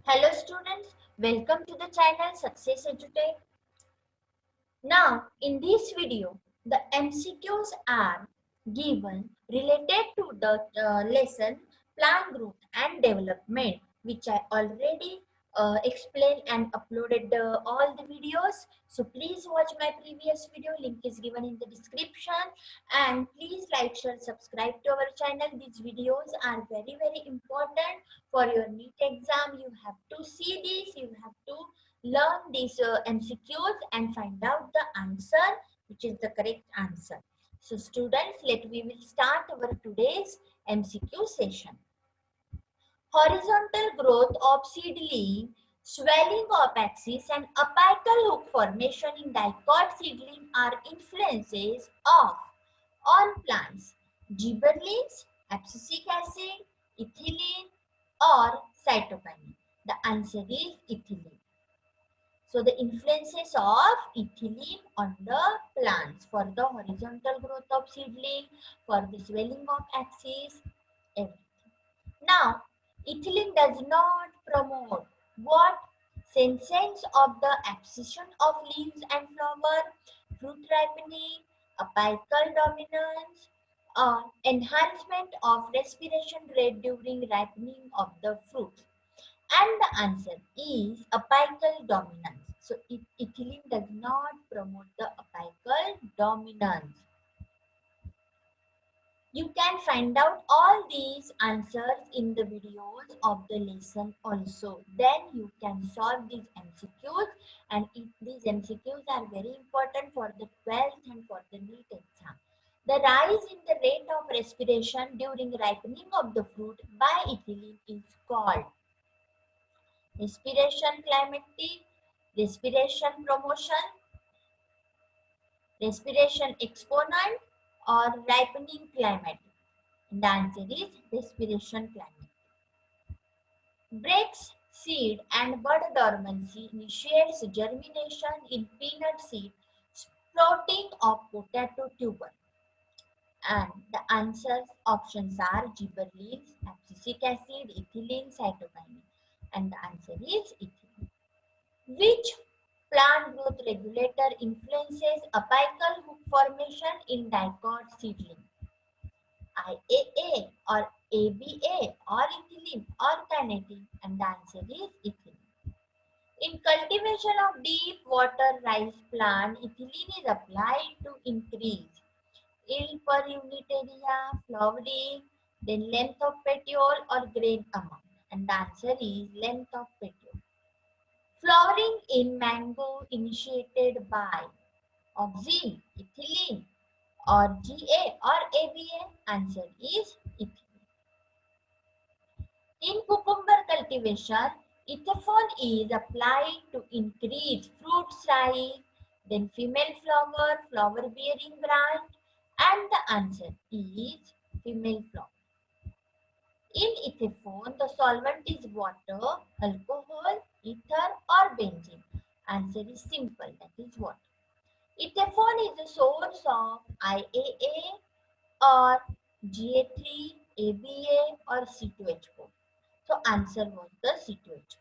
Hello students, welcome to the channel Success Edutech. Now in this video, the MCQs are given related to the lesson plan growth and development, which I already explained and uploaded all the videos. So please watch my previous video, link is given in the description, and please like, share, subscribe to our channel. These videos are very important for your NEET exam. You have to see this, you have to learn these MCQs and find out the answer, which is the correct answer. So students, we will start our today's MCQ session. Horizontal growth of seedling, swelling of axis and apical hook formation in dicot seedling are influences of on plants: gibberellins, abscisic acid, ethylene or cytokinin. The answer is ethylene. So the influences of ethylene on the plants for the horizontal growth of seedling, for the swelling of axis, everything. Now, ethylene does not promote what? Senescence of the abscission of leaves and flower, fruit ripening, apical dominance, or enhancement of respiration rate during ripening of the fruit. And the answer is apical dominance. So ethylene does not promote the apical dominance. You can find out all these answers in the videos of the lesson also. Then you can solve these MCQs, and these MCQs are very important for the 12th and for the NEET exam. The rise in the rate of respiration during ripening of the fruit by ethylene is called respiration climatic, respiration promotion, respiration exponent, or ripening climatic. The answer is respiration climatic. Breaks seed and bud dormancy initiates germination in peanut seed sprouting of potato tuber. And the answers options are gibberellins, abscisic acid, ethylene, cytokinin. And the answer is ethylene. Which plant growth regulator influences apical hook formation in dicot seedling? IAA or ABA or ethylene or kinetin? And the answer is ethylene. In cultivation of deep water rice plant, ethylene is applied to increase yield per unit area, flowering, then length of petiole or grain amount. And the answer is length of petiole. Flowering in mango initiated by auxin, ethylene or GA or ABA? Answer is ethylene. In cucumber cultivation, ethaphone is applied to increase fruit size, then female flower, flower bearing branch, and the answer is female flower. In ethaphone, the solvent is water, alcohol, ether or benzene. Answer is simple, that is water. Ethaphone is the source of IAA or GA3, ABA or C2H4. So answer was the C2H4.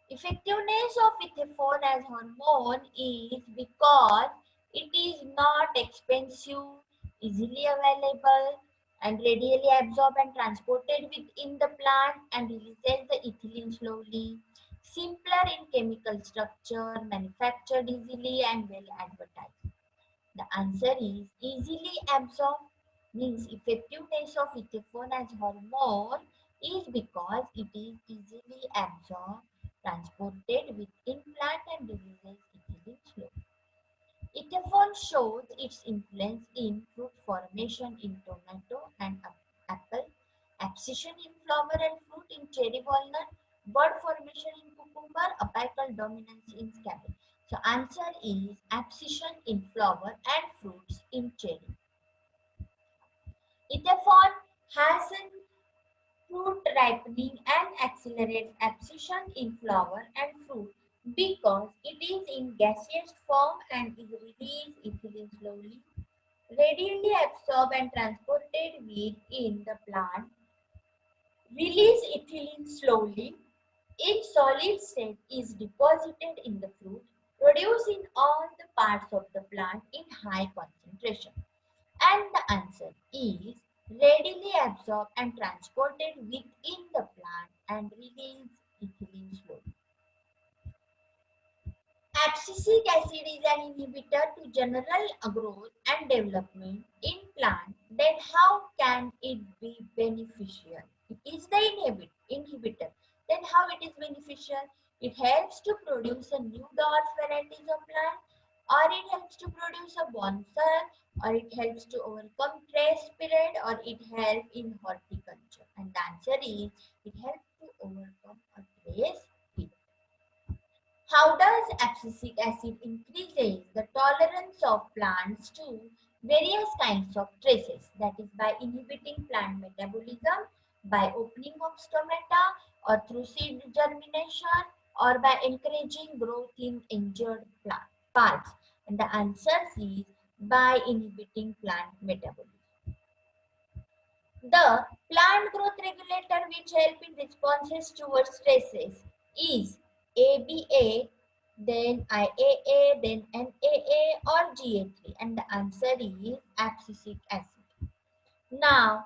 Effectiveness of ethaphone as hormone is because it is not expensive, easily available, and readily absorbed and transported within the plant and releases the ethylene slowly. Simpler in chemical structure, manufactured easily and well advertised. The answer is easily absorbed, means effectiveness of ethaphone as hormone is because it is easily absorbed, transported within plant and releases ethylene slowly. Ethaphone shows its influence in fruit formation in tomato and apple, abscission in flower and fruit in cherry walnut, bud formation in cucumber, apical dominance in cabbage. So answer is abscission in flower and fruits in cherry. Ethaphone has an fruit ripening and accelerates abscission in flower and fruit because it is in gaseous form and is released ethylene slowly, readily absorbed and transported within the plant, release ethylene slowly, in solid state is deposited in the fruit, produced in all the parts of the plant in high concentration. And the answer is readily absorbed and transported within the plant and release ethylene slowly. Abscisic acid is an inhibitor to general growth and development in plant. Then how can it be beneficial? It is the inhibitor. Then how it is beneficial? It helps to produce a new dwarf varieties of plant, or it helps to produce a bonsai, or it helps to overcome trace period, or it helps in horticulture. And the answer is it helps to overcome a trace period. How does abscisic acid increases the tolerance of plants to various kinds of traces? That is by inhibiting plant metabolism, by opening of stomata, or through seed germination, or by encouraging growth in injured plant parts. And the answer is by inhibiting plant metabolism. The plant growth regulator which help in responses towards stresses is ABA, then IAA, then NAA or GA3, and the answer is abscisic acid. Now,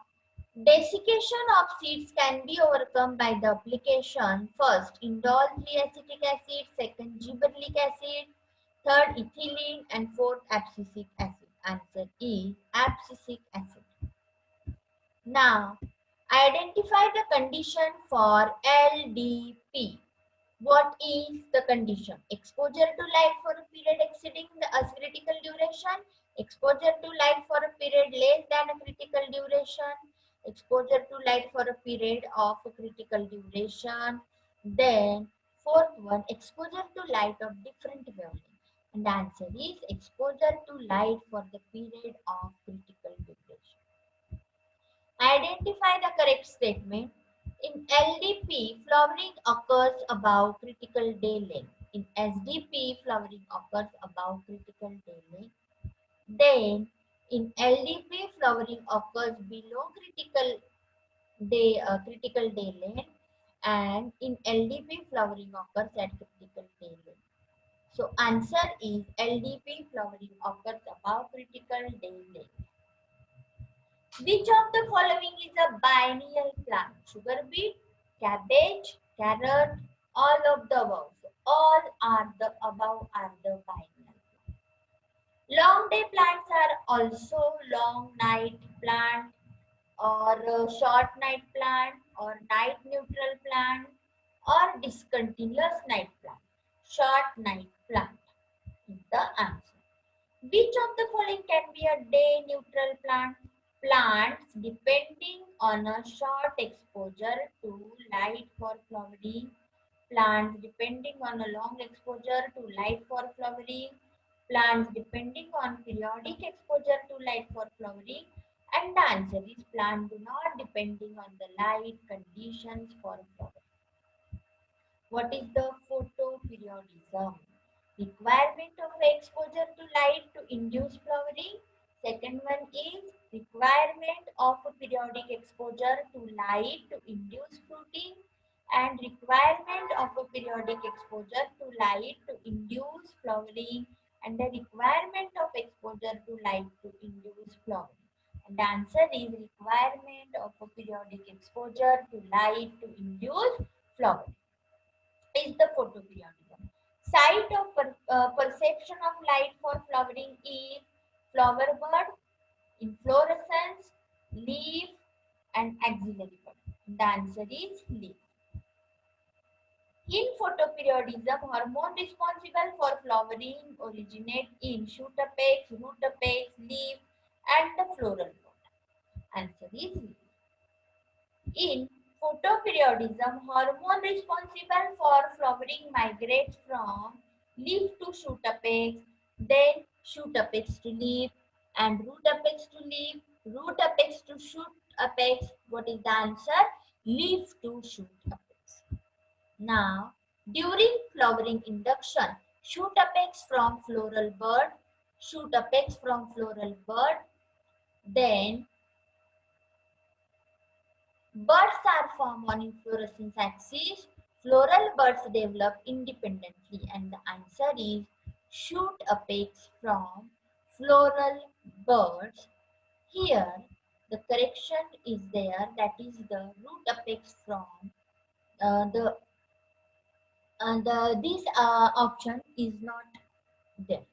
desiccation of seeds can be overcome by the application first indole 3-acetic acid, second gibberellic acid, third ethylene, and fourth abscisic acid. Answer is abscisic acid. Now, identify the condition for LDP. What is the condition? Exposure to light for a period exceeding the critical duration, exposure to light for a period less than a critical duration, exposure to light for a period of a critical duration. Then, fourth one, exposure to light of different wavelength. And the answer is exposure to light for the period of critical duration. Identify the correct statement. In LDP, flowering occurs above critical day length. In SDP, flowering occurs above critical day length. Then, in LDP, flowering occurs below critical day length, and in LDP, flowering occurs at critical day length. So, answer is LDP flowering occurs above critical day length. Which of the following is a biennial plant? Sugar beet, cabbage, carrot, all of the above. So all are the above are the biennial. Long day plants are also long night plant or short night plant or night neutral plant or discontinuous night plant. Short night plant is the answer. Which of the following can be a day neutral plant? Plants depending on a short exposure to light for flowering, plants depending on a long exposure to light for flowering, plants depending on periodic exposure to light for flowering, and the answer is plants do not depending on the light conditions for flowering. What is the photoperiodism? Requirement of exposure to light to induce flowering. Second one is requirement of a periodic exposure to light to induce fruiting, and requirement of a periodic exposure to light to induce flowering, and the requirement of exposure to light to induce flowering. And the answer is requirement of a periodic exposure to light to induce flowering is the photoperiodism. Site of perception of light for flowering is flower bud, inflorescence, leaf, and axillary bud. The answer is leaf. In photoperiodism, hormone responsible for flowering originate in shoot apex, root apex, leaf, and the floral bud. Answer is leaf. In photoperiodism, hormone responsible for flowering migrates from leaf to shoot apex, then shoot apex to leaf, and root apex to leaf, root apex to shoot apex. What is the answer? Leaf to shoot apex. Now, during flowering induction, shoot apex from floral bud, shoot apex from floral bud, then buds are formed on inflorescence axis, Floral buds develop independently, and the answer is shoot apex from floral buds. Here, the correction is there, that is the root apex from the this option is not there.